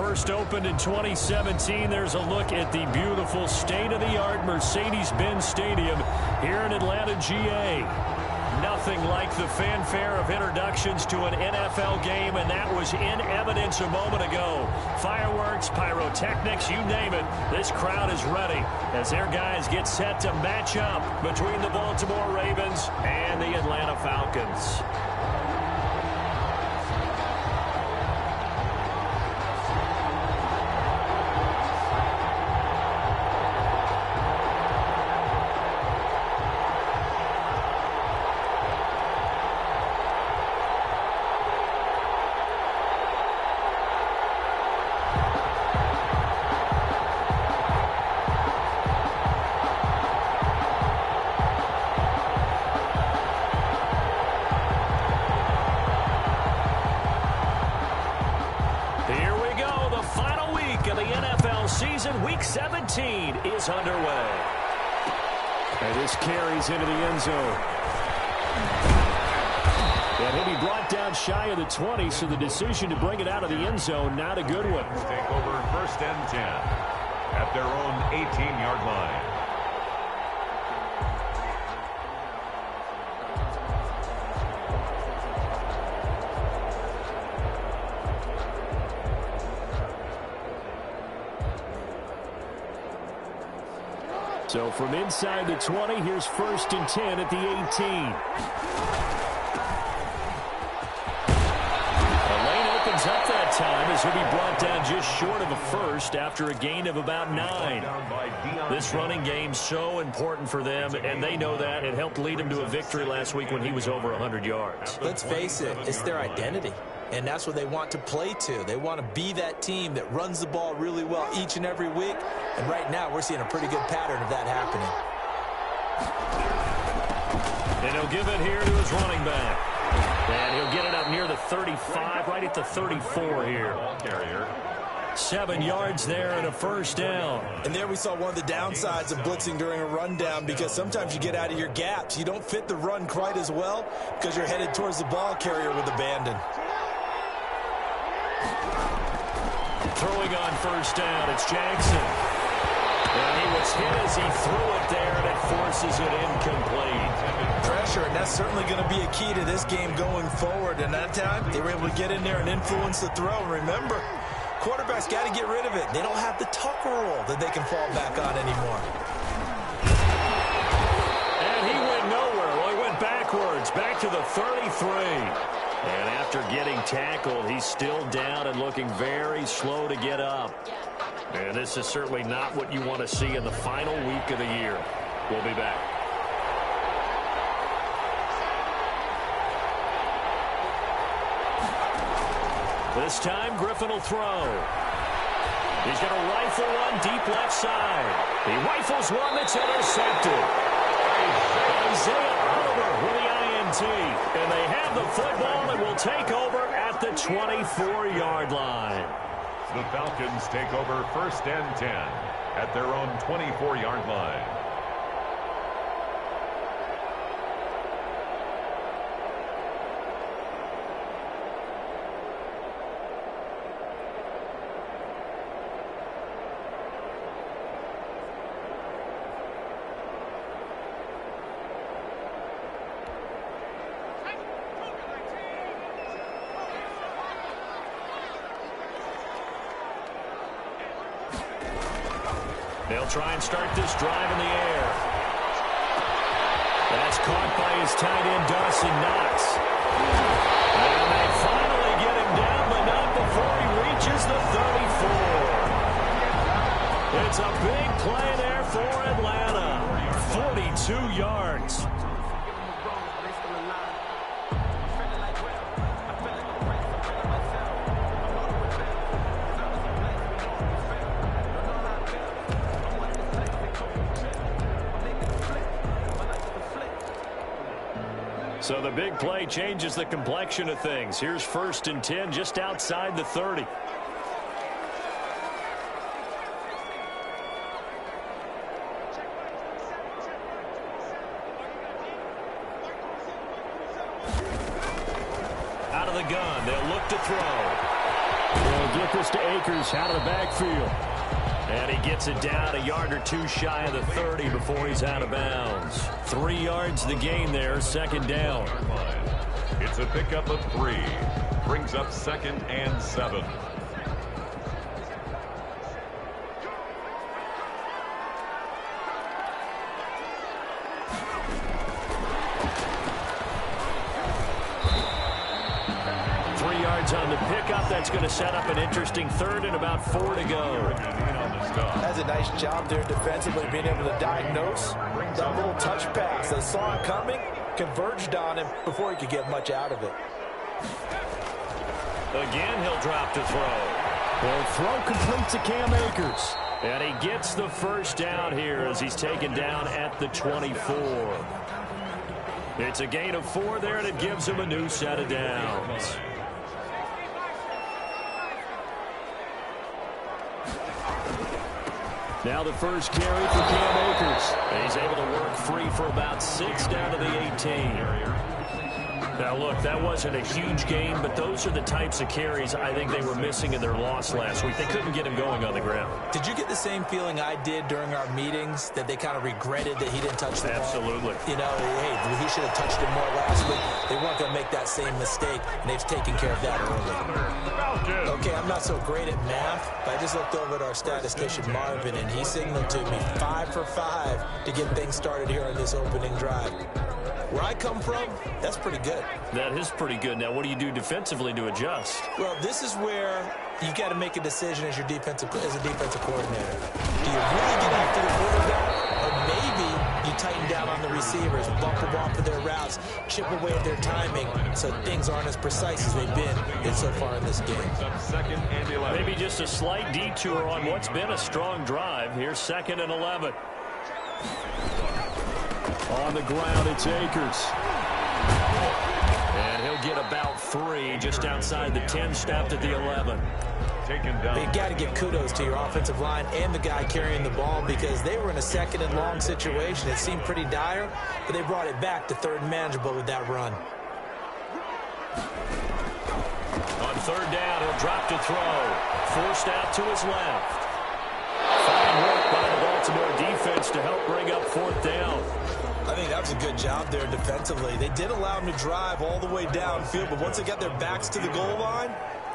First opened in 2017, there's a look at the beautiful state-of-the-art Mercedes-Benz Stadium here in Atlanta, GA. Nothing like the fanfare of introductions to an NFL game, and that was in evidence a moment ago. Fireworks, pyrotechnics, you name it. This crowd is ready as their guys get set to match up between the Baltimore Ravens and the Atlanta Falcons. Week 17 is underway. And this carries into the end zone. And he'll be brought down shy of the 20, so the decision to bring it out of the end zone, not a good one. Take over first and 10 at their own 18-yard line. So from inside the 20, here's first and 10 at the 18. The lane opens up that time as he'll be brought down just short of a first after a gain of about 9. This running game's so important for them, and they know that. It helped lead him to a victory last week when he was over 100 yards. Let's face it, it's their identity. And that's what they want to play to. They want to be that team that runs the ball really well each and every week. And right now, we're seeing a pretty good pattern of that happening. And he'll give it here to his running back. And he'll get it up near the 35, right at the 34 here. 7 yards there and a first down. And there we saw one of the downsides of blitzing during a rundown, because sometimes you get out of your gaps. You don't fit the run quite as well because you're headed towards the ball carrier with abandon. Throwing on first down, it's Jackson. And he was hit as he threw it there, and it forces it incomplete. Pressure, and that's certainly going to be a key to this game going forward. And that time, they were able to get in there and influence the throw. Remember, quarterbacks got to get rid of it. They don't have the tuck roll that they can fall back on anymore. And he went nowhere. Well, he went backwards, back to the 33. And after getting tackled, he's still down and looking very slow to get up. And this is certainly not what you want to see in the final week of the year. We'll be back. This time, Griffin will throw. He's going to rifle one deep left side. He rifles one that's intercepted. Isaiah Oliver with the INT. And they have the football and will take over at the 24-yard line. The Falcons take over first and 10 at their own 24-yard line. They'll try and start this drive in the air. That's caught by his tight end, Dawson Knox. And they finally get him down, but not before he reaches the 34. It's a big play there for Atlanta. 42 yards. So the big play changes the complexion of things. Here's first and 10 just outside the 30. Out of the gun, they'll look to throw. They'll get this to Akers out of the backfield. And he gets it down a yard or two shy of the 30 before he's out of bounds. 3 yards the gain there, second down. It's a pickup of 3. Brings up 2nd and 7. On the pickup, that's going to set up an interesting third and about 4 to go. That's a nice job there defensively, being able to diagnose that little touch pass. They saw it coming, converged on him before he could get much out of it. Again, he'll drop to throw. The throw completes to Cam Akers. And he gets the first down here as he's taken down at the 24. It's a gain of 4 there, and it gives him a new set of downs. Now the first carry for Cam Akers. He's able to work free for about 6 down to the 18. Now, look, that wasn't a huge gain, but those are the types of carries I think they were missing in their loss last week. They couldn't get him going on the ground. Did you get the same feeling I did during our meetings, that they kind of regretted that he didn't touch the ball? Absolutely. You know, hey, he should have touched it more last week. They weren't going to make that same mistake, and they've taken care of that early. Okay, I'm not so great at math, but I just looked over at our statistician, Marvin, and he signaled to me 5 for 5 to get things started here on this opening drive. Where I come from, that's pretty good. That is pretty good. Now, what do you do defensively to adjust? Well, this is where you got to make a decision as a defensive coordinator. Do you really get after the quarterback, or maybe you tighten down on the receivers, bump them off of their routes, chip away at their timing, so things aren't as precise as they've been so far in this game. Maybe just a slight detour on what's been a strong drive. Here's 2nd and 11. On the ground, it's Akers. And he'll get about 3 just outside the 10, snapped at the 11. Taken down. You got to give kudos to your offensive line and the guy carrying the ball, because they were in a 2nd and long situation. It seemed pretty dire, but they brought it back to 3rd and manageable with that run. On 3rd down, he'll drop to throw. Forced out to his left. Fine work by the Baltimore defense to help bring up 4th down. I think that was a good job there defensively. They did allow them to drive all the way downfield, but once they got their backs to the goal line,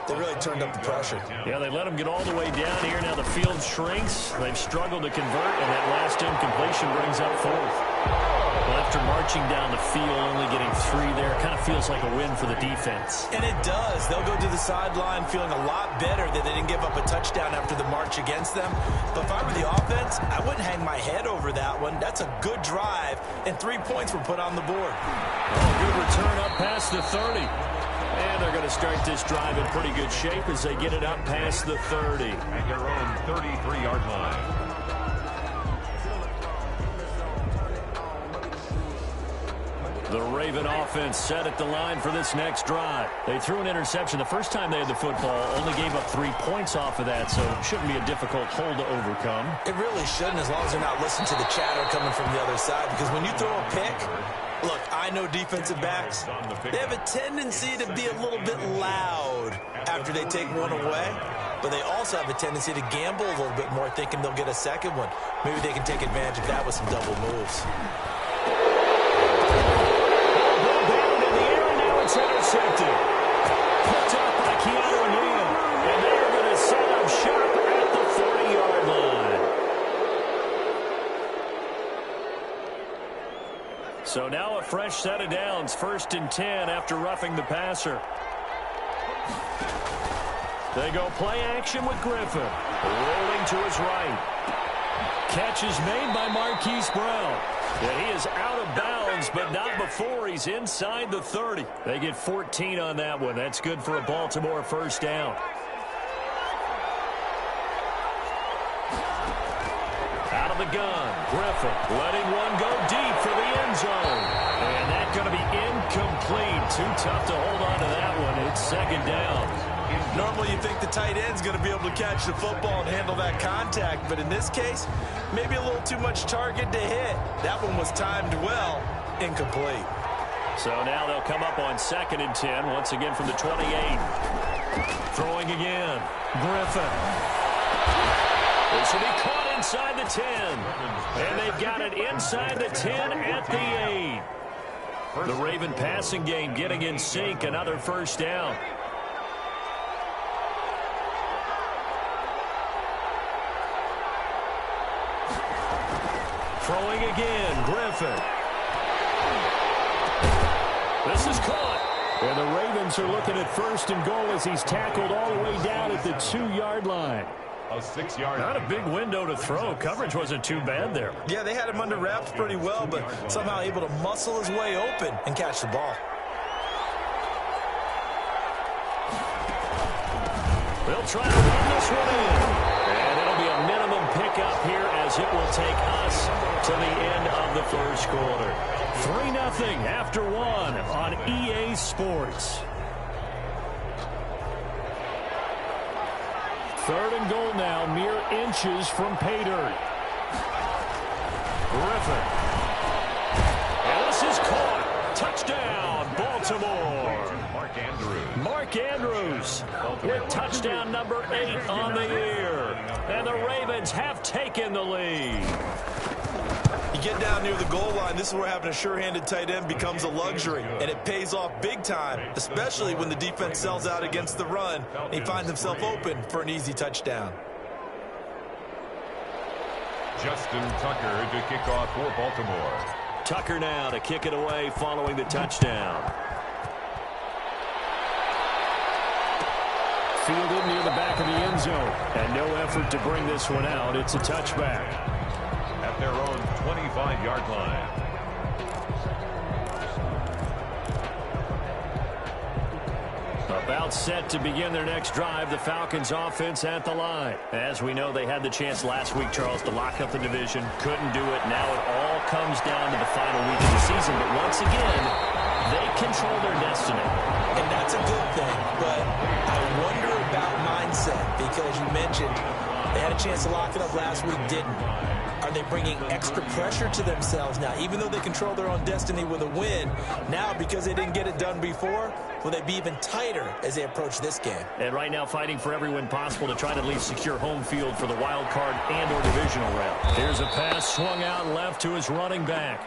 they really turned up the pressure. Yeah, they let them get all the way down here. Now the field shrinks. They've struggled to convert, and that last incompletion brings up 4th. Well, after marching down the field, only getting 3 there, kind of feels like a win for the defense. And it does. They'll go to the sideline feeling a lot better that they didn't give up a touchdown after the march against them. But if I were the offense, I wouldn't hang my head over that one. That's a good drive, and 3 points were put on the board. Good return up past the 30. And they're going to start this drive in pretty good shape as they get it up past the 30. At their own 33-yard line. The Raven offense set at the line for this next drive. They threw an interception the first time they had the football, only gave up 3 points off of that, so it shouldn't be a difficult hole to overcome. It really shouldn't, as long as they're not listening to the chatter coming from the other side, because when you throw a pick, look, I know defensive backs, they have a tendency to be a little bit loud after they take one away, but they also have a tendency to gamble a little bit more, thinking they'll get a second one. Maybe they can take advantage of that with some double moves. It's intercepted. Picked up by Keanu Neal. And they're going to set up shop at the 40-yard line. So now a fresh set of downs. 1st and 10 after roughing the passer. They go play action with Griffin. Rolling to his right. Catch is made by Marquise Brown. Yeah, he is out of bounds, but not before he's inside the 30. They get 14 on that one. That's good for a Baltimore first down. Out of the gun, Griffin letting one go deep for the end zone. And that's going to be incomplete. Too tough to hold on to that one. It's 2nd down. Normally you think the tight end's going to be able to catch the football and handle that contact, but in this case, maybe a little too much target to hit. That one was timed well, incomplete. So now they'll come up on 2nd and 10, once again from the 28. Throwing again. Griffin. This will be caught inside the 10. And they've got it inside the 10 at the 8. The Raven passing game getting in sync. Another first down. Throwing again. Griffin. This is caught. And the Ravens are looking at first and goal as he's tackled all the way down at the 2-yard line. A 6-yard. Not a big window to throw. Coverage wasn't too bad there. Yeah, they had him under wraps pretty well, but somehow able to muscle his way open and catch the ball. They'll try to run this one in. And it'll be a minimum pickup here as it will take us to the end of the first quarter. 3-0 after 1 on EA Sports. 3rd and goal now, mere inches from pay dirt. Griffin. And this is caught. Touchdown, Baltimore. Mark Andrews with touchdown number 8 on the year. And the Ravens have taken the lead. You get down near the goal line, this is where having a sure-handed tight end becomes a luxury, and it pays off big time, especially when the defense sells out against the run and he finds himself open for an easy touchdown. Justin Tucker to kick off for Baltimore. Tucker now to kick it away following the touchdown. Fielded near the back of the end zone, and no effort to bring this one out. It's a touchback. At their own 25-yard line. About set to begin their next drive, the Falcons offense at the line. As we know, they had the chance last week, Charles, to lock up the division. Couldn't do it. Now it all comes down to the final week of the season. But once again, they control their destiny. And that's a good thing. But I wonder about mindset, because you mentioned they had a chance to lock it up last week, didn't. Are they bringing extra pressure to themselves now? Even though they control their own destiny with a win, now because they didn't get it done before, will they be even tighter as they approach this game? And right now fighting for every win possible to try to at least secure home field for the wild card and or divisional round. Here's a pass swung out left to his running back.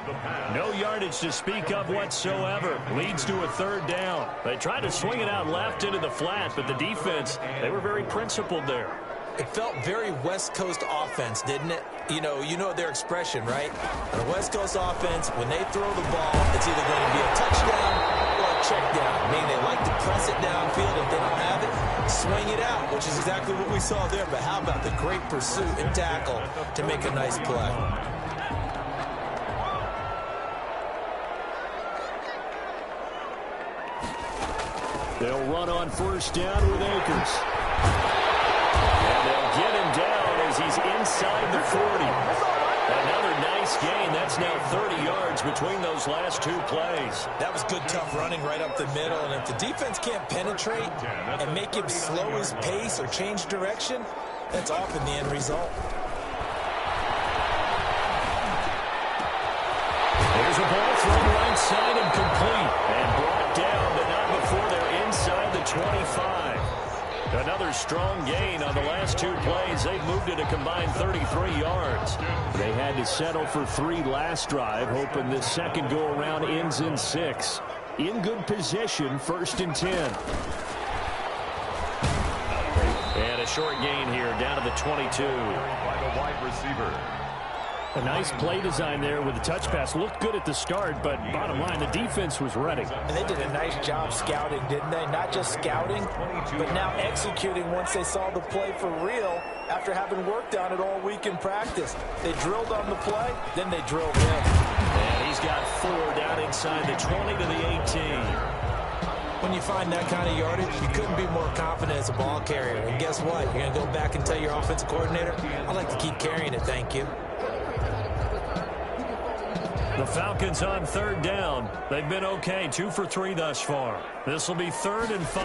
No yardage to speak of whatsoever. Leads to a 3rd down. They tried to swing it out left into the flat, but the defense, they were very principled there. It felt very West Coast offense, didn't it? You know their expression, right? On a West Coast offense, when they throw the ball, it's either going to be a touchdown or a check down. Meaning they like to press it downfield. If they don't have it, swing it out, which is exactly what we saw there. But how about the great pursuit and tackle to make a nice play? They'll run on 1st down with Akers. And they'll get him down as he's inside the 40. Another nice gain. That's now 30 yards between those last 2 plays. That was good, tough running right up the middle. And if the defense can't penetrate and make him slow his pace or change direction, that's often the end result. There's a ball thrown right side and complete. And brought down, but not before they're inside the 25. Another strong gain on the last 2 plays. They've moved it a combined 33 yards. They had to settle for 3 last drive, hoping this second go-around ends in 6. In good position, 1st and 10. And a short gain here, down to the 22. By the wide receiver. A nice play design there with the touch pass. Looked good at the start, but bottom line, the defense was ready. And they did a nice job scouting, didn't they? Not just scouting, but now executing once they saw the play for real after having worked on it all week in practice. They drilled on the play, then they drilled in. And he's got 4 down inside the 20 to the 18. When you find that kind of yardage, you couldn't be more confident as a ball carrier. And guess what? You're going to go back and tell your offensive coordinator, I'd like to keep carrying it, thank you. The Falcons on 3rd down. They've been okay, 2 for 3 thus far. This will be 3rd and 5.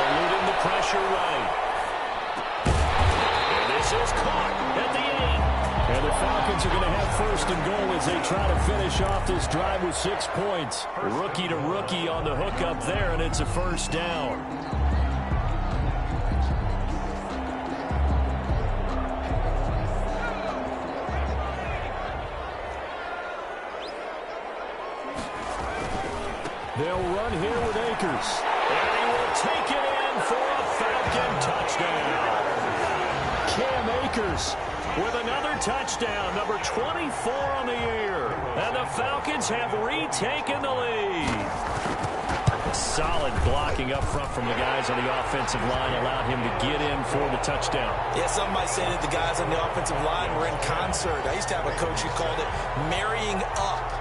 Eluding the pressure right. And this is caught at the 8. And the Falcons are going to have first and goal as they try to finish off this drive with 6 points. Rookie to rookie on the hook up there, and it's a first down. They'll run here with Akers. And he will take it in for a Falcon touchdown. Cam Akers with another touchdown, number 24 on the year. And the Falcons have retaken the lead. Solid blocking up front from the guys on the offensive line allowed him to get in for the touchdown. Yeah, some might say that the guys on the offensive line were in concert. I used to have a coach who called it marrying up.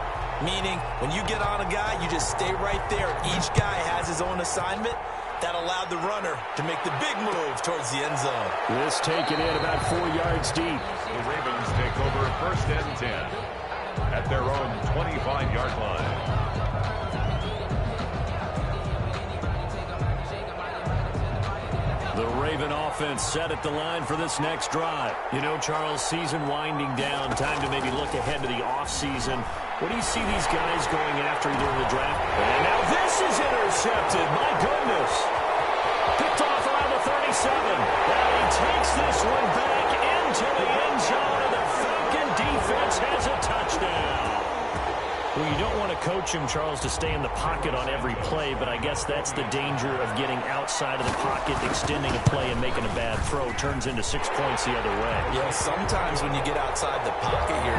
Meaning, when you get on a guy, you just stay right there. Each guy has his own assignment. That allowed the runner to make the big move towards the end zone. This taken in about 4 yards deep. The Ravens take over first and 10 at their own 25-yard line. The Raven offense set at the line for this next drive. You know, Charles, season winding down, time to maybe look ahead to the offseason. What do you see these guys going after during the draft? And now this is intercepted. My goodness. Picked off around the 37. Now he takes this one back into the end zone, and the Falcon defense has a touchdown. Well, you don't want to coach him, Charles, to stay in the pocket on every play, but I guess that's the danger of getting outside of the pocket, extending a play, and making a bad throw. Turns into 6 points the other way. Yeah, sometimes when you get outside the pocket, your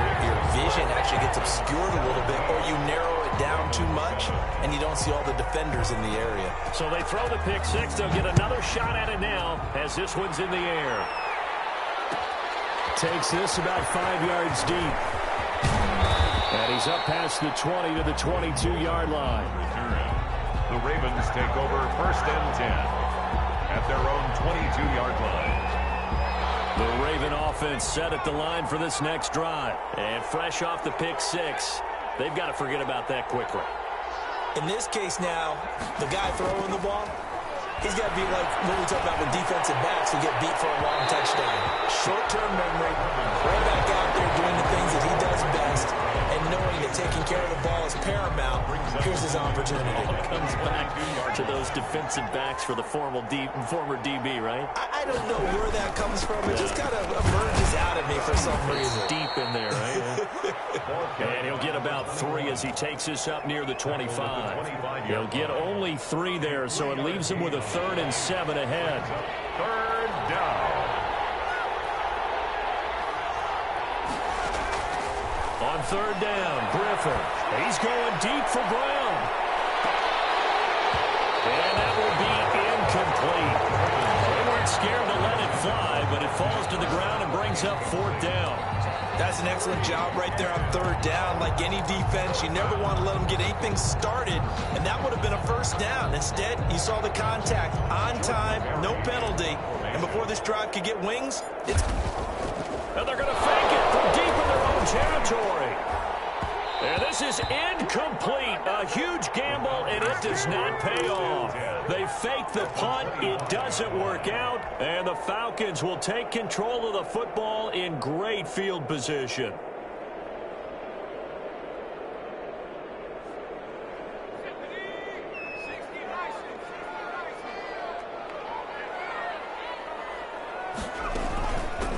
vision actually gets obscured a little bit, or you narrow it down too much, and you don't see all the defenders in the area. So they throw the pick six. They'll get another shot at it now as this one's in the air. Takes this about 5 yards deep. And he's up past the 20 to the 22-yard line. The Ravens take over first and 10 at their own 22-yard line. The Raven offense set at the line for this next drive. And fresh off the pick six, they've got to forget about that quickly. In this case now, the guy throwing the ball, he's got to be like when we talk about with defensive backs who get beat for a long touchdown. Short-term memory, right back out there doing the things that he does best, and knowing that taking care of the ball is paramount. Here's his opportunity. Comes back to those defensive backs for the former DB, right? I don't know where that comes from. It just kind of emerges out of me for some reason. Deep in there, right? And he'll get about 3 as he takes this up near the 25. He'll get only 3 there, so it leaves him with a 3rd and 7 ahead. Third down. On 3rd down, Griffin. He's going deep for Brown. And that will be incomplete. They weren't scared to let it fly, but it falls to the ground and brings up 4th down. That's an excellent job right there on 3rd down. Like any defense, you never want to let them get anything started, and that would have been a 1st down. Instead, you saw the contact on time, no penalty, and before this drive could get wings, it's... And they're going to fake it from deep in their own territory. And this is incomplete. A huge gamble, and it does not pay off. They fake the punt. It doesn't work out. And the Falcons will take control of the football in great field position.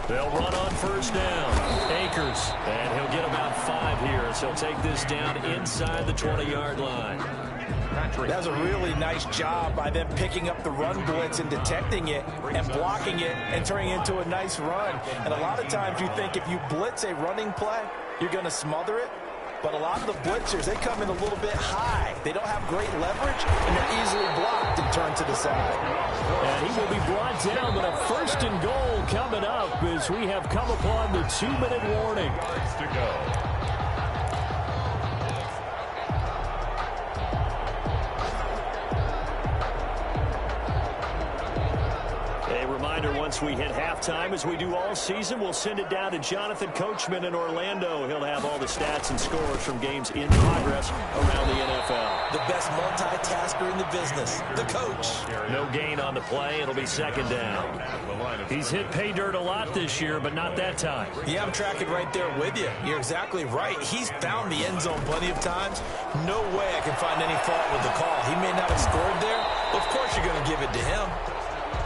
They'll run on 1st down. Akers, and he'll get about 5 here, so he'll take this down inside the 20-yard line. That was a really nice job by them picking up the run blitz and detecting it and blocking it and turning it into a nice run. And a lot of times you think if you blitz a running play, you're going to smother it. But a lot of the blitzers, they come in a little bit high. They don't have great leverage, and they're easily blocked and turned to the side. And he will be brought down, but a 1st and goal coming up as we have come upon the 2-minute warning. Yards to go. reminder, once we hit halftime, as we do all season, we'll send it down to Jonathan Coachman in Orlando. He'll have all the stats and scores from games in progress around the NFL. The best multitasker in the business, the coach. No gain on the play. It'll be second down. He's hit pay dirt a lot this year, but not that time. Yeah, I'm tracking right there with you. You're exactly right. He's found the end zone plenty of times. No way I can find any fault with the call. He may not have scored there, but of course you're going to give it to him.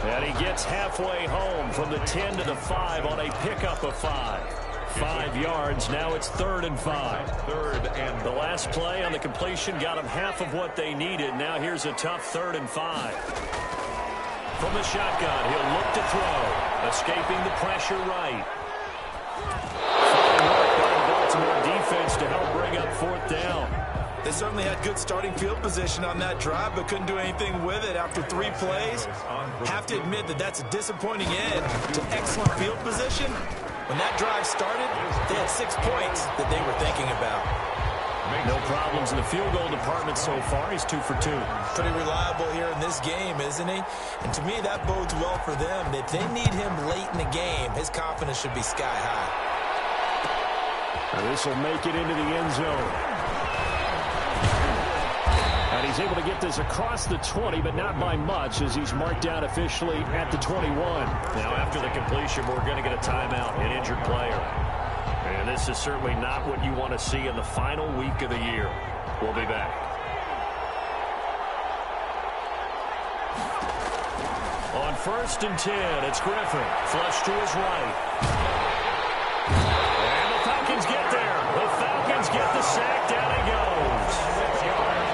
And he gets halfway home from the 10 to the 5 on a pickup of 5. 5 yards. Now it's 3rd and 5. The last play on the completion got them half of what they needed. Now here's a tough 3rd and 5. From the shotgun, he'll look to throw. Escaping the pressure right. Fine work by the Baltimore defense to help bring up 4th down. They certainly had good starting field position on that drive, but couldn't do anything with it after 3 plays. Have to admit that that's a disappointing end to excellent field position. When that drive started, they had 6 points that they were thinking about. No problems in the field goal department so far. He's 2 for 2. Pretty reliable here in this game, isn't he? And to me, that bodes well for them. If they need him late in the game, his confidence should be sky high. Now this will make it into the end zone. And he's able to get this across the 20, but not by much, as he's marked down officially at the 21. Now after the completion, we're going to get a timeout, an injured player. And this is certainly not what you want to see in the final week of the year. We'll be back. On 1st and 10, it's Griffin. Flush to his right. And the Falcons get there. The Falcons get the sack. Down he goes.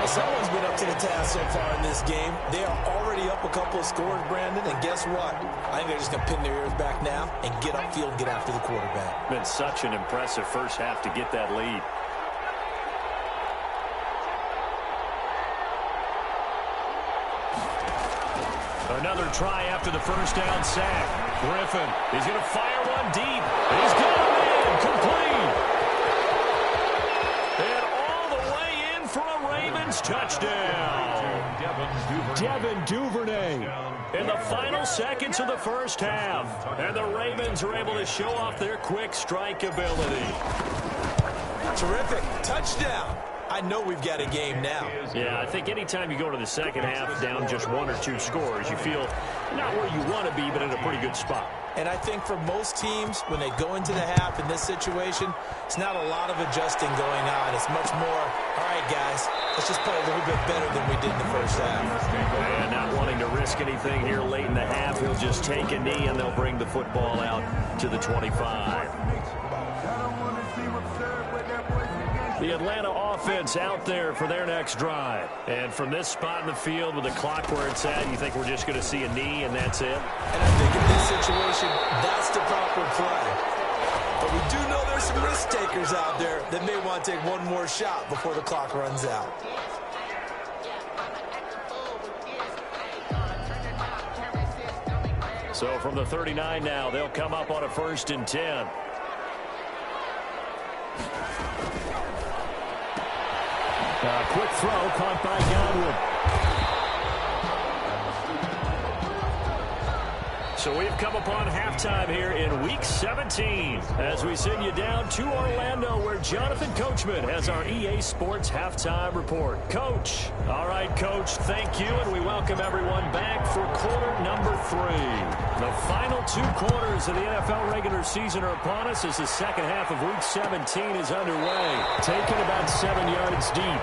Someone's been up to the task so far in this game. They are already up a couple of scores, Brandon, and guess what? I think they're just going to pin their ears back now and get upfield and get after the quarterback. Been such an impressive first half to get that lead. Another try after the first down sack. Griffin, he's going to fire one deep. He's got him in, complete. And all the way in for a Ravens touchdown. Devin Duvernay in the final seconds of the first half. And the Ravens are able to show off their quick strike ability. Terrific. Touchdown. I know we've got a game now. Yeah, I think anytime you go to the second half down just 1 or 2 scores, you feel not where you want to be, but in a pretty good spot. And I think for most teams, when they go into the half in this situation, it's not a lot of adjusting going on. It's much more, all right, guys, let's just play a little bit better than we did in the first half. And not wanting to risk anything here late in the half, he'll just take a knee, and they'll bring the football out to the 25. The Atlanta offense out there for their next drive. And from this spot in the field with the clock where it's at, you think we're just going to see a knee and that's it? And I think in this situation, that's the proper play. But we do know there's some risk takers out there that may want to take one more shot before the clock runs out. So from the 39 now, they'll come up on a 1st and 10. Quick throw caught by Godwin. So we've come upon halftime here in Week 17 as we send you down to Orlando where Jonathan Coachman has our EA Sports Halftime Report. Coach. All right, Coach, thank you, and we welcome everyone back for quarter number 3. The final 2 quarters of the NFL regular season are upon us as the second half of Week 17 is underway. Taken about 7 yards deep.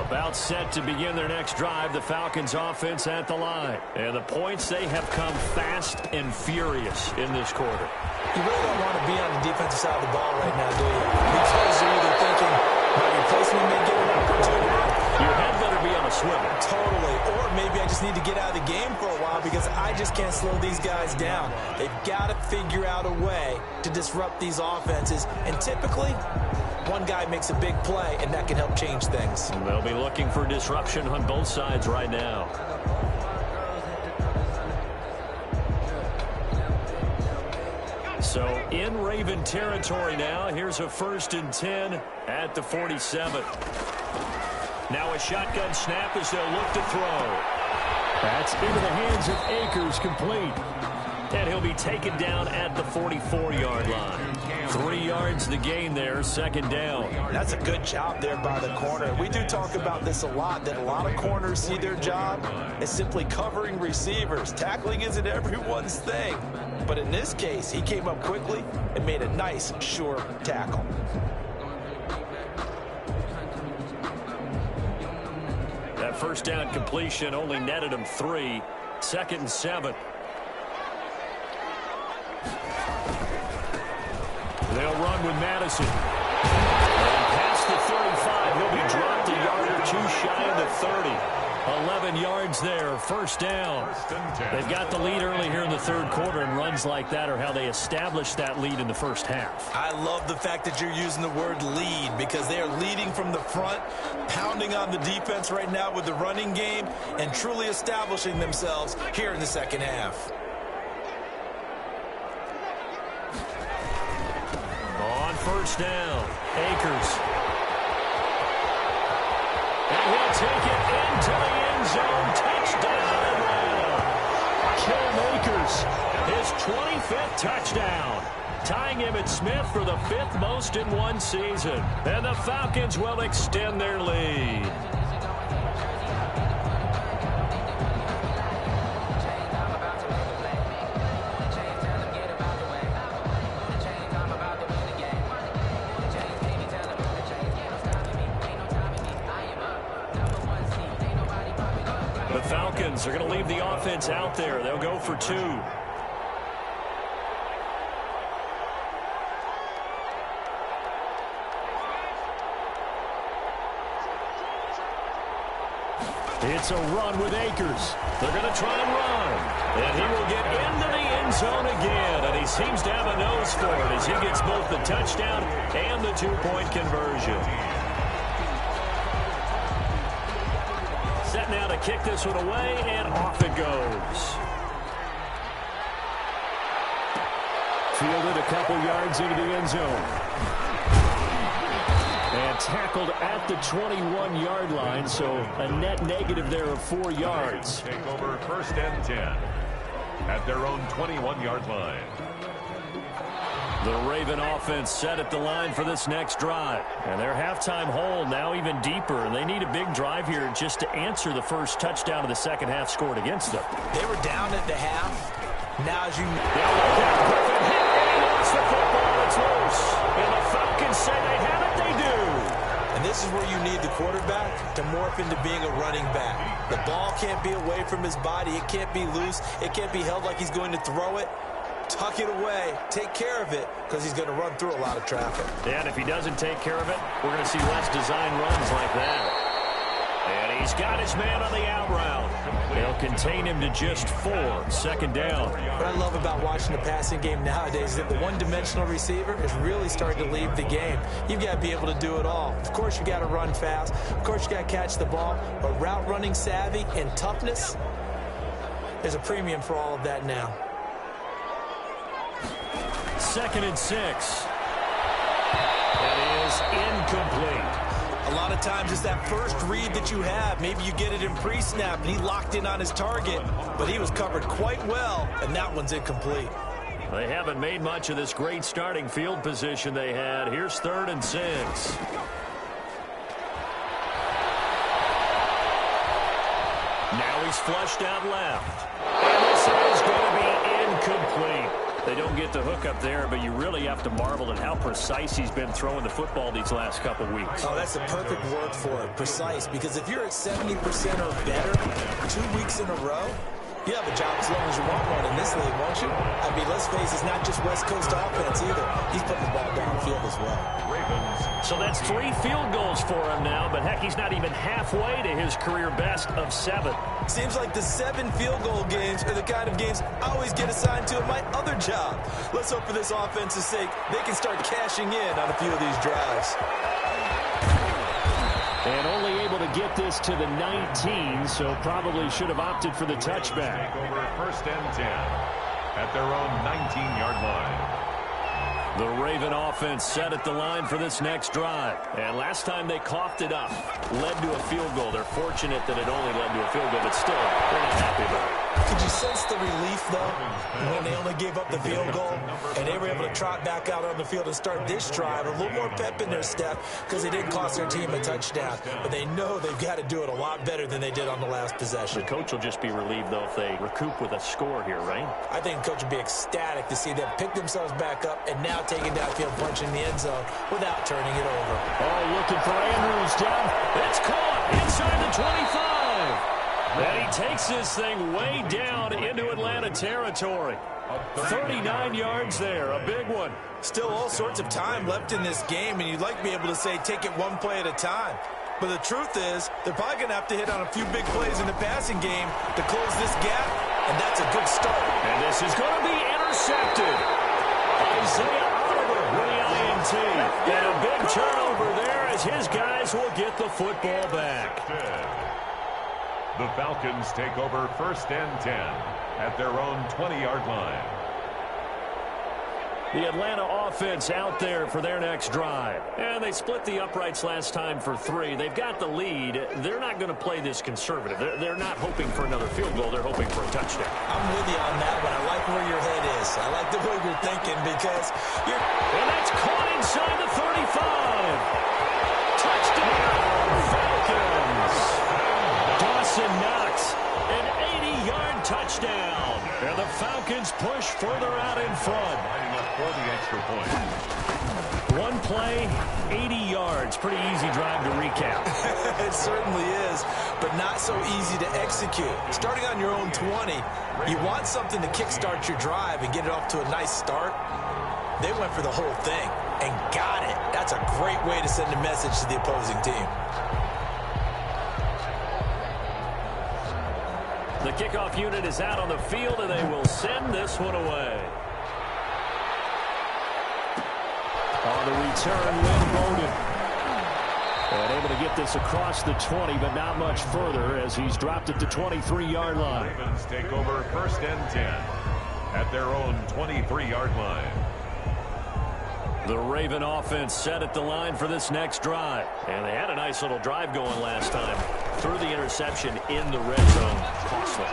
About set to begin their next drive, the Falcons offense at the line. And the points, they have come fast and furious in this quarter. You really don't want to be on the defensive side of the ball right now, do you? Because you're either thinking, my replacement may get an opportunity. Your head better be on a swivel. Totally. Or maybe I just need to get out of the game for a while because I just can't slow these guys down. They've got to figure out a way to disrupt these offenses. And typically, one guy makes a big play, and that can help change things. And they'll be looking for disruption on both sides right now. So in Raven territory now. Here's a 1st and 10 at the 47. Now a shotgun snap as they'll look to throw. That's into the hands of Akers, complete. And he'll be taken down at the 44-yard line. 3 yards the gain there, 2nd down. That's a good job there by the corner. We do talk about this a lot, that a lot of corners see their job as simply covering receivers. Tackling isn't everyone's thing. But in this case, he came up quickly and made a nice, sure tackle. That 1st down completion only netted him 3. 2nd and 7. They'll run with Madison. And past the 35, he'll be dropped a yard or 2 shy of the 30. 11 yards there, 1st down. They've got the lead early here in the 3rd quarter, and runs like that are how they establish that lead in the 1st half. I love the fact that you're using the word lead, because they are leading from the front, pounding on the defense right now with the running game, and truly establishing themselves here in the 2nd half. On 1st down, Akers. And he'll take it into the end zone. Touchdown, Atlanta. Cam Akers, his 25th touchdown. Tying Emmitt Smith for the 5th most in one season. And the Falcons will extend their lead. The Falcons are going to leave the offense out there. They'll go for 2. It's a run with Akers. They're going to try and run. And he will get into the end zone again. And he seems to have a nose for it as he gets both the touchdown and the 2-point conversion. Set now to kick this one away, and off it goes. Fielded a couple yards into the end zone. And tackled at the 21-yard line, so a net negative there of 4 yards. Take over 1st and 10 at their own 21-yard line. The Raven offense set at the line for this next drive. And their halftime hole now even deeper. And they need a big drive here just to answer the 1st touchdown of the 2nd half scored against them. They were down at the half. Now as you... Perfect hit, and he wants the football. It's loose. And the Falcons say they have it. They do. And this is where you need the quarterback to morph into being a running back. The ball can't be away from his body. It can't be loose. It can't be held like he's going to throw it. Tuck it away. Take care of it, because he's going to run through a lot of traffic. Yeah, and if he doesn't take care of it, we're going to see less design runs like that. And he's got his man on the out route. They'll contain him to just 4. 2nd down. What I love about watching the passing game nowadays is that the one-dimensional receiver is really starting to leave the game. You've got to be able to do it all. Of course, you got to run fast. Of course, you got to catch the ball. But route running savvy and toughness, there's a premium for all of that now. 2nd and 6. That is incomplete. A lot of times it's that first read that you have. Maybe you get it in pre-snap and he locked in on his target, but he was covered quite well, and that one's incomplete. They haven't made much of this great starting field position they had. Here's 3rd and 6. Now he's flushed out left. And this is going to be incomplete. They don't get the hook up there, but you really have to marvel at how precise he's been throwing the football these last couple weeks. Oh, that's the perfect word for it, precise, because if you're at 70% or better 2 weeks in a row, you have a job as long as you want one in this league, won't you? I mean, let's face it, it's not just West Coast offense either. He's putting the ball downfield as well. So that's 3 field goals for him now, but heck, he's not even halfway to his career best of 7. Seems like the 7 field goal games are the kind of games I always get assigned to at my other job. Let's hope for this offense's sake they can start cashing in on a few of these drives. And only able to get this to the 19, so probably should have opted for the touchback. Take over 1st and 10 at their own 19-yard line. The Raven offense set at the line for this next drive. And last time they coughed it up, led to a field goal. They're fortunate that it only led to a field goal, but still, they're not happy about it. Could you sense the relief, though, when they only gave up the field goal and they were able to trot back out on the field and start this drive? A little more pep in their step because they didn't cost their team a touchdown. But they know they've got to do it a lot better than they did on the last possession. The coach will just be relieved, though, if they recoup with a score here, right? I think the coach will be ecstatic to see them pick themselves back up and now taking downfield, punching the end zone without turning it over. Oh, looking for Andrews down. It's caught inside the 25. And he takes this thing way down into Atlanta territory. 39 yards there, a big one. Still all sorts of time left in this game, and you'd like to be able to say take it one play at a time. But the truth is, they're probably going to have to hit on a few big plays in the passing game to close this gap, and that's a good start. And this is going to be intercepted. Isaiah Oliver with the INT. And a big turnover there as his guys will get the football back. The Falcons take over 1st and 10 at their own 20-yard line. The Atlanta offense out there for their next drive. And they split the uprights last time for 3. They've got the lead. They're not going to play this conservative. They're not hoping for another field goal. They're hoping for a touchdown. I'm with you on that one. I like where your head is. I like the way you're thinking because you're... And that's caught inside the 35. Touchdown, Falcons. Dawson Knox, an 80-yard touchdown. And the Falcons push further out in front. Lining up for the extra point. One play, 80 yards. Pretty easy drive to recap. It certainly is, but not so easy to execute. Starting on your own 20, you want something to kickstart your drive and get it off to a nice start. They went for the whole thing and got it. That's a great way to send a message to the opposing team. The kickoff unit is out on the field, and they will send this one away. On the return, Lynn Bowden. And able to get this across the 20, but not much further as he's dropped it to 23-yard line. Ravens take over 1st and 10 at their own 23-yard line. The Raven offense set at the line for this next drive. And they had a nice little drive going last time. Threw the interception in the red zone. Costly.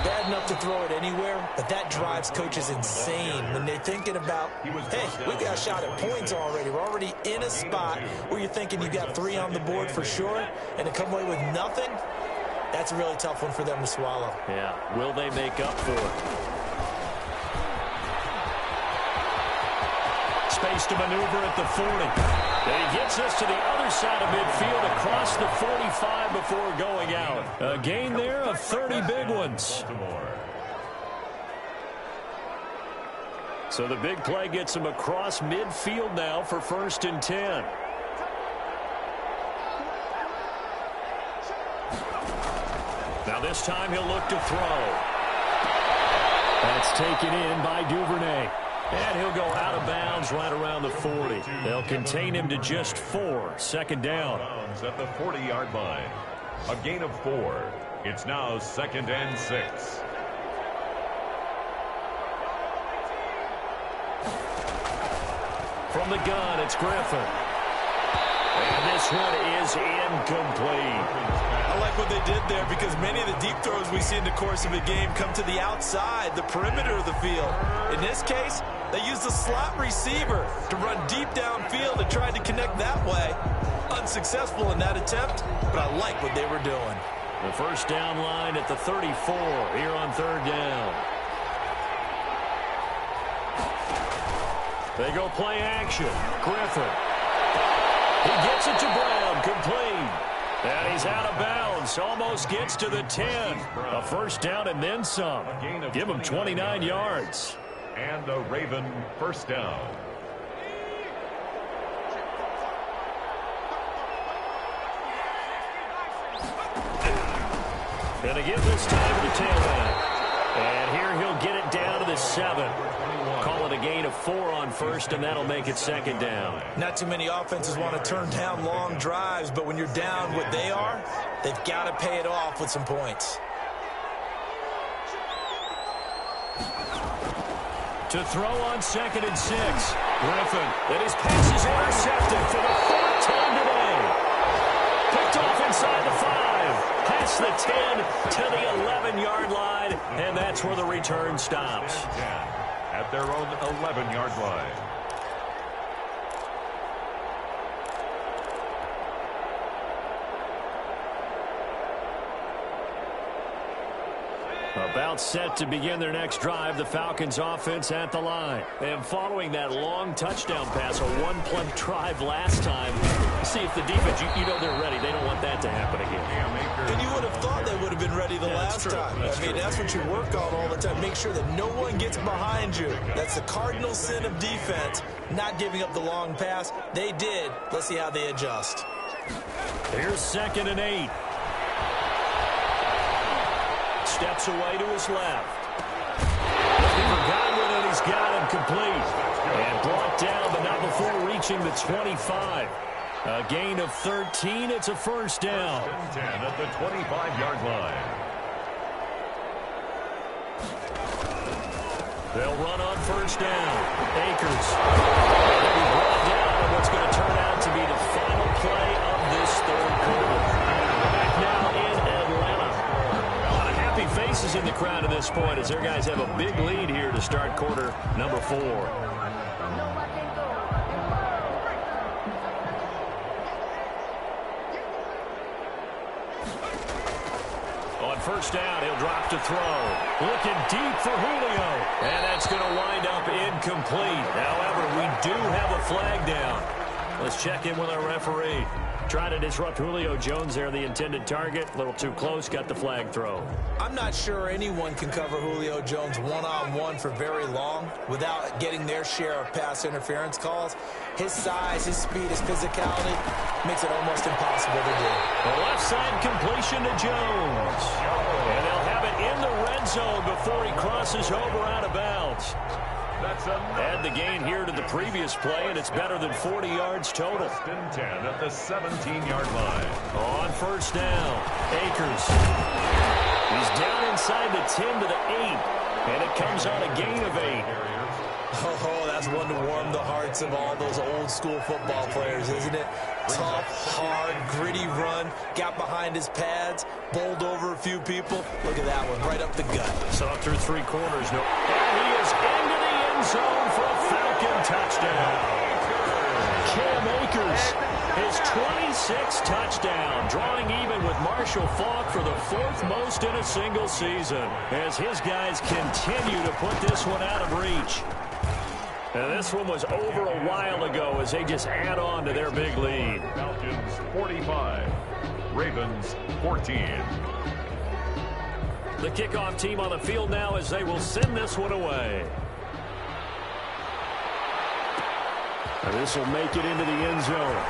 Bad enough to throw it anywhere, but that drives coaches insane when they're thinking about, hey, we've got a shot at points already. We're already in a spot where you're thinking you got 3 on the board for sure, and to come away with nothing, that's a really tough one for them to swallow. Yeah, will they make up for it? Space to maneuver at the 40. And he gets us to the other side of midfield across the 45 before going out. A gain there of 30 big ones. So the big play gets him across midfield now for 1st and 10. Now this time he'll look to throw. That's taken in by Duvernay. And he'll go out of bounds right around the 40. They'll contain him to just 4. 2nd down. At the 40-yard line. A gain of 4. It's now 2nd and 6. From the gun, it's Griffin. And this one is incomplete. I like what they did there because many of the deep throws we see in the course of a game come to the outside, the perimeter of the field. In this case, they used a slot receiver to run deep downfield and tried to connect that way. Unsuccessful in that attempt, but I like what they were doing. The 1st down line at the 34 here on 3rd down. They go play action. Griffin. He gets it to Brown, complete. And he's out of bounds, almost gets to the 10. A 1st down and then some. Give him 29 yards. And a Raven 1st down. Gonna give this time to the tailback. And here he'll get it down to the 7. Call it a gain of 4 on 1st, and that'll make it 2nd down. Not too many offenses want to turn down long drives, but when you're down what they are, they've got to pay it off with some points. To throw on 2nd and 6. Griffin, and his pass is intercepted for the fourth time today. Picked off inside the 5, past the 10 to the 11-yard line, and that's where the return stops. At their own 11-yard line. About set to begin their next drive, the Falcons offense at the line. And following that long touchdown pass, a one-play drive last time, see if the defense, you know they're ready. They don't want that to happen again. And you would have thought they would have been ready the last time. That's what you work on all the time. Make sure that no one gets behind you. That's the cardinal sin of defense, not giving up the long pass. They did. Let's see how they adjust. Here's 2nd and 8. Steps away to his left. Looking for Godwin, and he's got him complete. And brought down, but not before reaching the 25. A gain of 13. It's a first down. 10 at the 25-yard line. They'll run on first down. Akers. He'll be brought down on what's going to turn out to be the final play of this third quarter. Back now in Atlanta. A lot of happy faces in the crowd at this point as their guys have a big lead here to start quarter number 4. First down, he'll drop to throw. Looking deep for Julio. And that's going to wind up incomplete. However, we do have a flag down. Let's check in with our referee. Trying to disrupt Julio Jones there, the intended target. A little too close, got the flag throw. I'm not sure anyone can cover Julio Jones one-on-one for very long without getting their share of pass interference calls. His size, his speed, his physicality makes it almost impossible to do. The left side completion to Jones. And they'll have it in the red zone before he crosses over out of bounds. Add the gain here to the previous play, and it's better than 40 yards total. 10 at the 17-yard line. On first down, Akers. He's down inside the 10 to the 8, and it comes on a gain of 8. Oh, that's one to warm the hearts of all those old-school football players, isn't it? Tough, hard, gritty run, got behind his pads, bowled over a few people. Look at that one, right up the gut. Saw through 3 quarters. No, and he is into the end zone for a Falcon touchdown. Cam Akers, his 26th touchdown, drawing even with Marshall Faulk for the 4th most in a single season, as his guys continue to put this one out of reach. And this one was over a while ago as they just add on to their big lead. Falcons 45, Ravens 14. The kickoff team on the field now as they will send this one away. And this will make it into the end zone.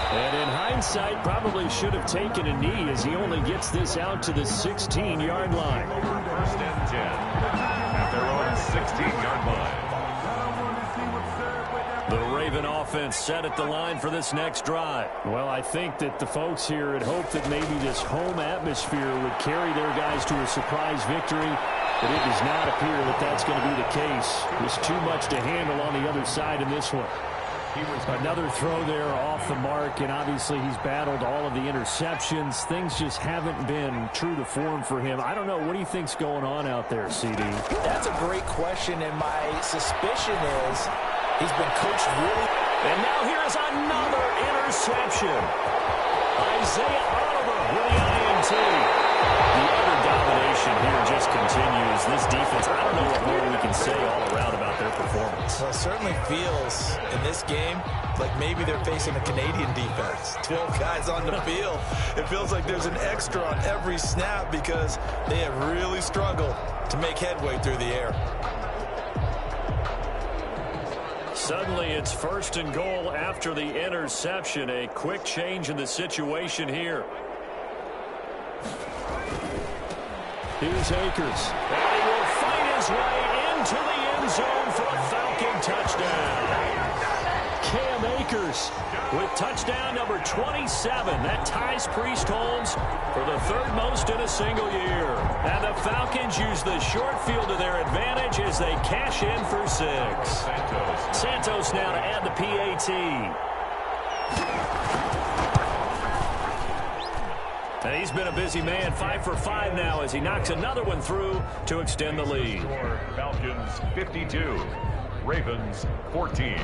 And in hindsight, probably should have taken a knee as he only gets this out to the 16-yard line. First and 10 at their own 16-yard line. The Raven offense set at the line for this next drive. Well, I think that the folks here had hoped that maybe this home atmosphere would carry their guys to a surprise victory, but it does not appear that that's going to be the case. There's too much to handle on the other side in this one. Another throw there off the mark, and obviously he's battled all of the interceptions. Things just haven't been true to form for him. I don't know. What do you think's going on out there, CD? That's a great question, and my suspicion is he's been coached really. And now here's another interception. Isaiah Oliver with the INT. The utter domination here just continues. This defense, I don't know what more we can say all around about their performance. Well, it certainly feels in this game like maybe they're facing a Canadian defense. 12 guys on the field. It feels like there's an extra on every snap because they have really struggled to make headway through the air. Suddenly it's 1st and goal after the interception. A quick change in the situation here. Here's Akers. And he will fight his way into the end zone for a Falcon touchdown. Cam Akers with touchdown number 27. That ties Priest Holmes for the third most in a single year. And the Falcons use the short field to their advantage as they cash in for 6. Santos now to add the PAT. And he's been a busy man, 5 for 5 now as he knocks another one through to extend the lead. Falcons 52, Ravens 14.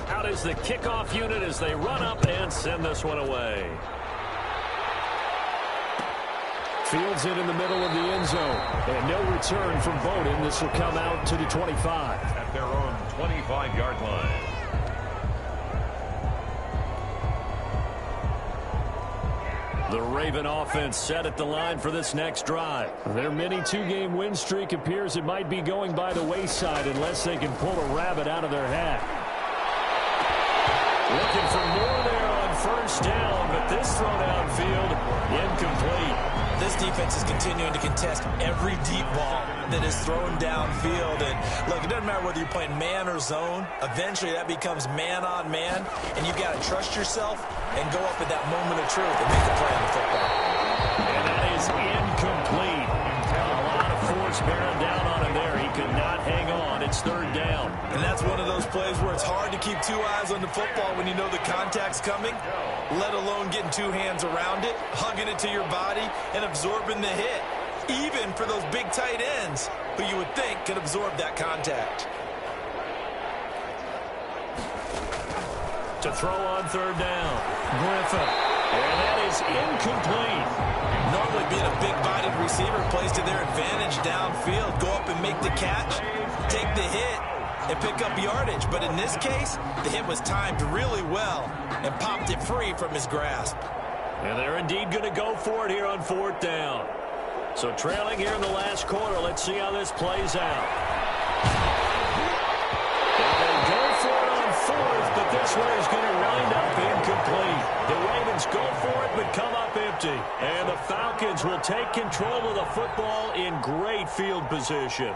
Out is the kickoff unit as they run up and send this one away. Fields it in the middle of the end zone. And no return from Bowden. This will come out to the 25. At their own 25-yard line. The Raven offense set at the line for this next drive. Their mini two-game win streak appears it might be going by the wayside unless they can pull a rabbit out of their hat. Looking for more there on first down, but this throw downfield incomplete. This defense is continuing to contest every deep ball that is thrown downfield. And look, it doesn't matter whether you're playing man or zone. Eventually, that becomes man on man, and you've got to trust yourself and go up at that moment of truth and make a play on the football. And that is incomplete. A lot of force bearing down on him there. He could not hang on. It's third down. And that's one of those plays where it's hard to keep two eyes on the football when you know the contact's coming, let alone getting two hands around it, hugging it to your body, and absorbing the hit, even for those big tight ends who you would think could absorb that contact. To throw on third down, Griffin. And that is incomplete. Normally being a big-bodied receiver plays to their advantage downfield. Go up and make the catch, take the hit, and pick up yardage. But in this case, the hit was timed really well and popped it free from his grasp. And they're indeed going to go for it here on fourth down. So trailing here in the last quarter, let's see how this plays out. And they go for it on fourth, but this one is going to wind up incomplete. The Ravens go for it, but come up empty. And the Falcons will take control of the football in great field position.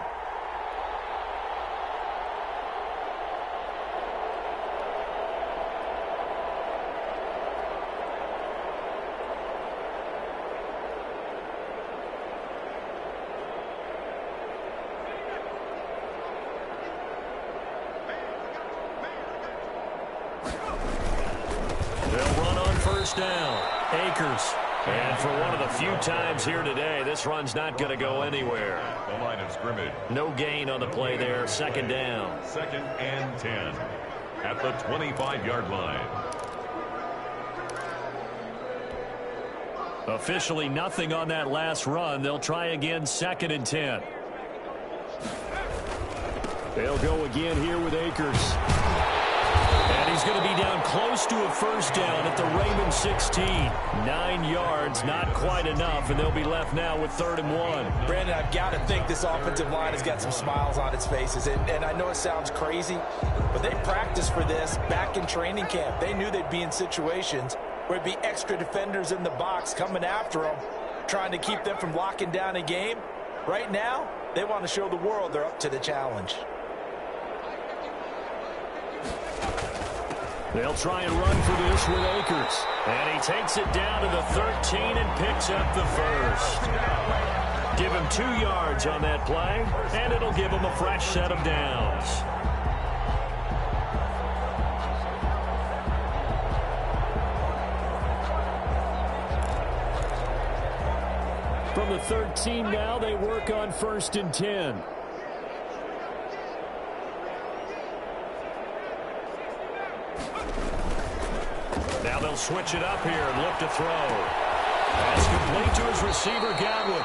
Down. Akers. And for one of the few times here today, this run's not going to go anywhere. The line of scrimmage. No gain on the play there. Second down. 2nd and 10 at the 25-yard line. Officially nothing on that last run. They'll try again 2nd and 10. They'll go again here with Akers. And he's going to be down close to a first down at the Ravens 16. 9 yards, not quite enough, and they'll be left now with 3rd and 1. Brandon, I've got to think this offensive line has got some smiles on its faces. And I know it sounds crazy, but they practiced for this back in training camp. They knew they'd be in situations where it'd be extra defenders in the box coming after them, trying to keep them from locking down a game. Right now, they want to show the world they're up to the challenge. They'll try and run for this with Akers. And he takes it down to the 13 and picks up the first. Give him 2 yards on that play, and it'll give him a fresh set of downs. From the 13 now, they work on 1st and 10. Now they'll switch it up here and look to throw. That's complete to his receiver, Godwin.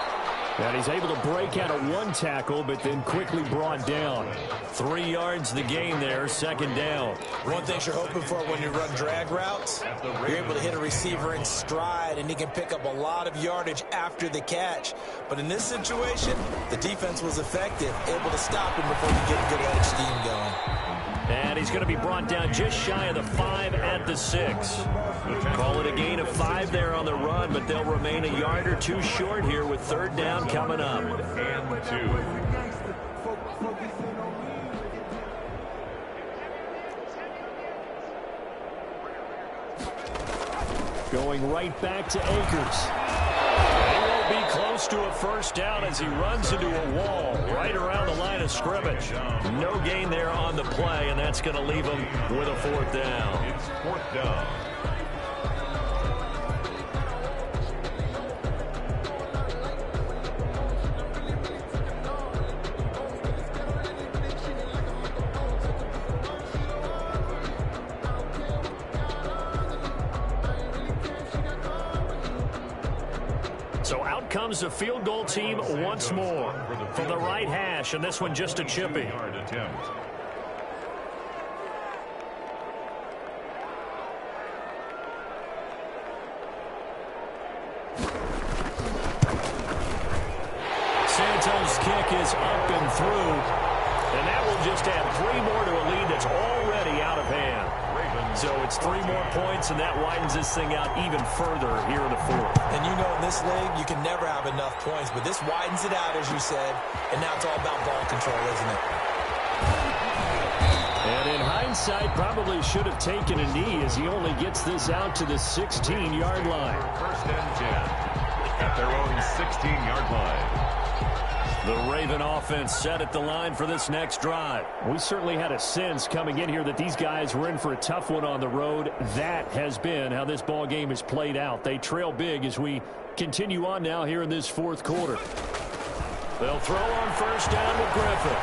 And he's able to break out of 1 tackle, but then quickly brought down. 3 yards the gain there, 2nd down. One thing you're hoping for when you run drag routes, you're able to hit a receiver in stride, and he can pick up a lot of yardage after the catch. But in this situation, the defense was effective, able to stop him before you get a good edge scheme going. And that. He's going to be brought down just shy of the 5 at the 6. Call it a gain of 5 there on the run, but they'll remain a yard or two short here with third down coming up. And 2. Going right back to Akers. He won't be close to a first down as he runs into a wall right around the line of scrimmage. No gain there on the play, and that's going to leave him with a fourth down. It's fourth down. Comes the field goal team once more from the right hash, and this one just a chippy. Yard attempt. Santos' kick is up and through, and that will just add 3 more to a lead that's already out of hand. So it's 3 more points, and that widens this thing out even further here in the fourth. And you know, in this league, you can never have enough points, but this widens it out, as you said, and now it's all about ball control, isn't it? And in hindsight, probably should have taken a knee as he only gets this out to the 16-yard line. First and 10 at their own 16-yard line. The Raven offense set at the line for this next drive. We certainly had a sense coming in here that these guys were in for a tough one on the road. That has been how this ball game has played out. They trail big as we continue on now here in this fourth quarter. They'll throw on first down with Griffin.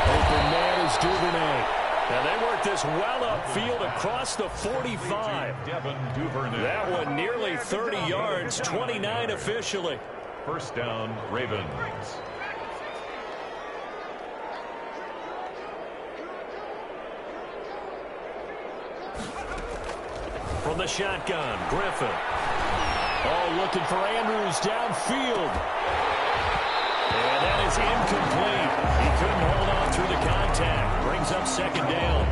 Open man is Duvernay. And they work this well upfield across the 45. That one nearly 30 yards, 29 officially. First down, Ravens. From the shotgun, Griffin. Oh, looking for Andrews downfield. And that is incomplete. He couldn't hold on through the contact. Brings up second down.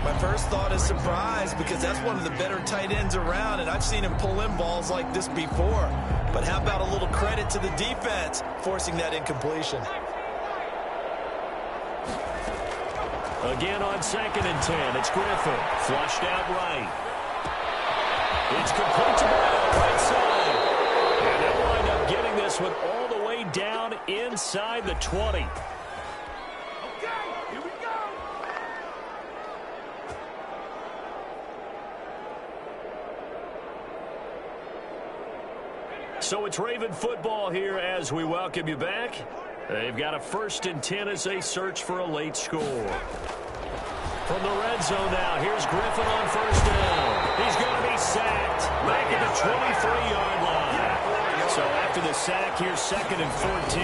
My first thought is surprise because that's one of the better tight ends around, and I've seen him pull in balls like this before. But how about a little credit to the defense forcing that incompletion? Again on second and 10, it's Griffin. Flushed out right. It's complete to Brown, right side. And they'll wind up getting this one all the way down inside the 20. So it's Raven football here as we welcome you back. They've got a first and 10 as they search for a late score. From the red zone now, here's Griffin on first down. He's going to be sacked back at the 23-yard line. So after the sack, here's second and 14.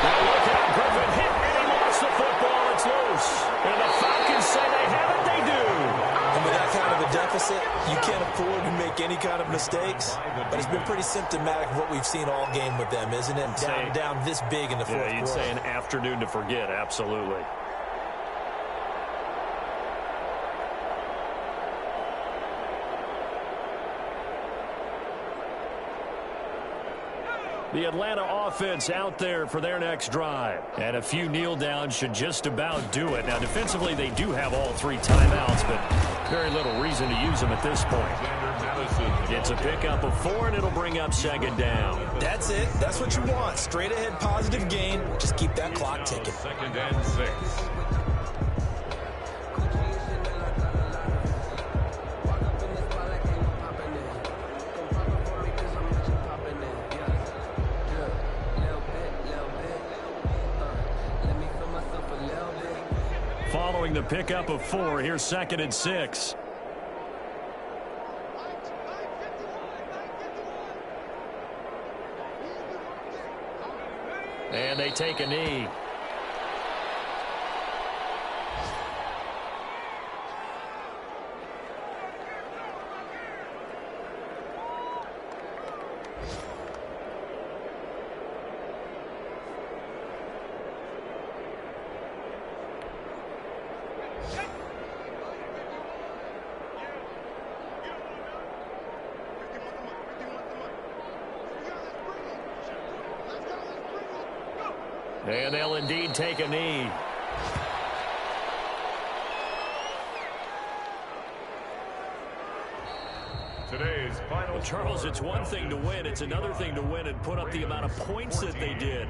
Now look out, Griffin hit, and he lost the football. It's loose. And the Falcons say they have it, they do. And with that kind of a deficit, you can't afford to make any kind of mistakes. But it's been pretty symptomatic of what we've seen all game with them, isn't it? Down this big in the fourth quarter. You'd say an afternoon to forget, absolutely. The Atlanta offense out there for their next drive. And a few kneel downs should just about do it. Now, defensively, they do have all 3 timeouts, but very little reason to use them at this point. It's a pickup of 4, and it'll bring up second down. That's it. That's what you want. Straight ahead positive gain. Just keep that clock ticking. Second and 6. Following the pickup of 4, here's second and 6. And they take a knee. And they'll indeed take a knee. Today's final Well, Charles, score. it's one thing to win. It's another thing to win and put up the amount of points that they did.